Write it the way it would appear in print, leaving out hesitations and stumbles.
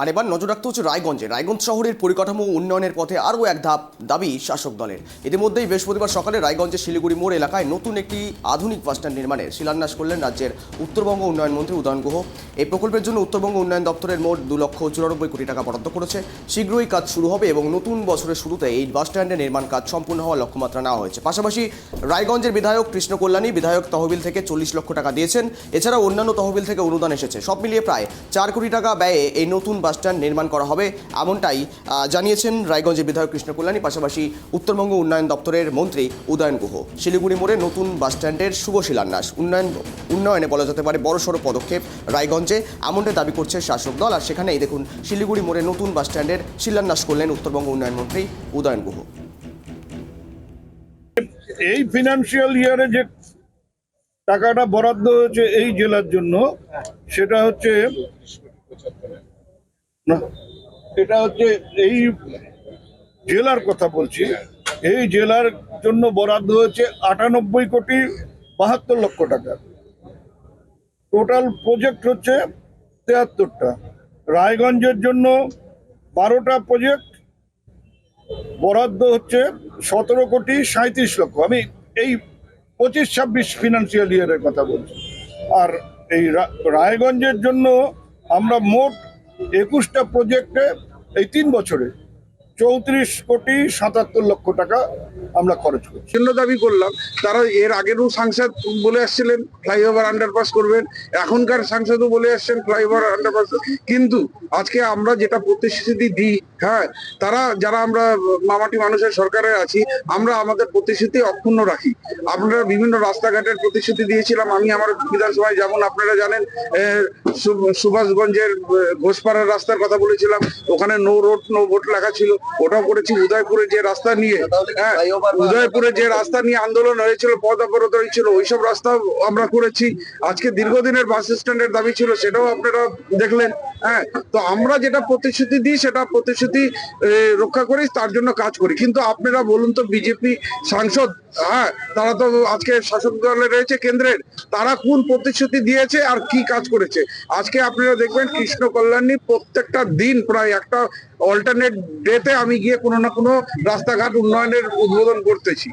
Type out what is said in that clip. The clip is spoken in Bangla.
আর এবার নজর রাখতে হচ্ছে রায়গঞ্জ শহরের পরিকাঠামো উন্নয়নের পথে আরও এক ধাপ দাবি শাসক দলের। ইতিমধ্যেই বৃহস্পতিবার সকালে রায়গঞ্জের শিলিগুড়ি মোড় এলাকায় নতুন একটি আধুনিক বাসস্ট্যান্ড নির্মাণের শিলান্যাস করলেন রাজ্যের উত্তরবঙ্গ উন্নয়ন মন্ত্রী উদয়ন গুহ। এই প্রকল্পের জন্য উত্তরবঙ্গ উন্নয়ন দপ্তরের মোট 2,94 কোটি টাকা বরাদ্দ করেছে। শীঘ্রই কাজ শুরু হবে এবং নতুন বছরের শুরুতে এই বাসস্ট্যান্ডের নির্মাণ কাজ সম্পূর্ণ হওয়ার লক্ষ্যমাত্রা নেওয়া হয়েছে। পাশাপাশি রায়গঞ্জের বিধায়ক কৃষ্ণ কল্যাণী বিধায়ক তহবিল থেকে 40 লক্ষ টাকা দিয়েছেন। এছাড়াও অন্যান্য তহবিল থেকে অনুদান এসেছে। সব মিলিয়ে প্রায় 4 কোটি টাকা ব্যয়ে এই নতুন বাসস্ট্যান্ড নির্মাণ করা হবে, এমনটাই জানিয়েছেন রায়গঞ্জের বিধায়ক কৃষ্ণ কল্যাণী, পাশাপাশি উত্তরবঙ্গ উন্নয়ন দপ্তরের মন্ত্রী উদয়ন গুহ। শিলিগুড়ি মোড়ে নতুন বাসস্ট্যান্ডের শুভ শিলান্যাস উন্নয়নে বলা যেতে পারে বড়সড় পদক্ষেপ রায়গঞ্জে, এমনটাই দাবি করছে শাসক দল। আর সেখানেই দেখুন শিলিগুড়ি মোড়ে নতুন বাসস্ট্যান্ডের শিলান্যাস করলেন উত্তরবঙ্গ উন্নয়ন মন্ত্রী উদয়ন গুহ। এই ফিনান্সিয়াল ইয়ারে যে টাকাটা বরাদ্দ হয়েছে এই জেলার জন্য, সেটা হচ্ছে এই জেলার কথা বলছি। এই জেলার জন্য বরাদ্দ হয়েছে 98,72,00,000 টাকা। টোটাল প্রজেক্ট হচ্ছে 73টা। রায়গঞ্জের জন্য 12টা প্রজেক্ট, বরাদ্দ হচ্ছে 17,37,00,000। আমি এই 25-26 ফিনান্সিয়াল ইয়ারের কথা বলছি। আর এই রায়গঞ্জের জন্য আমরা মোট 21টা প্রজেক্টে এই 3 বছরে 34,77,00,000 টাকা আমরা খরচ করছি। জন্য দাবি করলাম, তারা এর আগেরও সাংসদ বলে আসছিলেন ফ্লাইওভার আন্ডারপাস করবেন, এখনকার সাংসদও বলে আসছেন ফ্লাইওভার আন্ডারপাস, কিন্তু আজকে আমরা যেটা প্রতিশ্রুতি দিই, হ্যাঁ, যারা আমরা মামাটি মানুষের সরকারে আছি, আমরা আমাদের প্রতিশ্রুতি অক্ষুণ্ণ রাখি। আমরা বিভিন্ন রাস্তাঘাটের প্রতিশ্রুতি দিয়েছিলাম। আমি আমার বিধানসভায়, যেমন আপনারা জানেন, সুভাষগঞ্জের ঘোষপাড়ার রাস্তার কথা বলেছিলাম, ওখানে নো রোড নো ভোট লেখা ছিল, ওটাও করেছি। উদয়পুরে যে রাস্তা নিয়ে আন্দোলন হয়েছিল, পথ অবরোধ হয়েছিল, ওইসব রাস্তাও আমরা করেছি। আজকে দীর্ঘদিনের বাস স্ট্যান্ডের দাবি ছিল, সেটাও আপনারা দেখলেন। হ্যাঁ, তো আমরা যেটা প্রতিশ্রুতি দিই সেটা প্রতিশ্রুতি রক্ষা করি, তার জন্য কাজ করি। কিন্তু আপনারা বলুন তো, বিজেপি সাংসদ, হ্যাঁ, তারা তো আজকে শাসক দলে রয়েছে কেন্দ্রের, তারা কোন প্রতিশ্রুতি দিয়েছে আর কি কাজ করেছে? আজকে আপনারা দেখবেন কৃষ্ণ কল্যাণী প্রত্যেকটা দিন প্রায় একটা অল্টারনেট ডেতে আমি গিয়ে কোনো না কোনো রাস্তাঘাট উন্নয়নের উদ্বোধন করতেছি।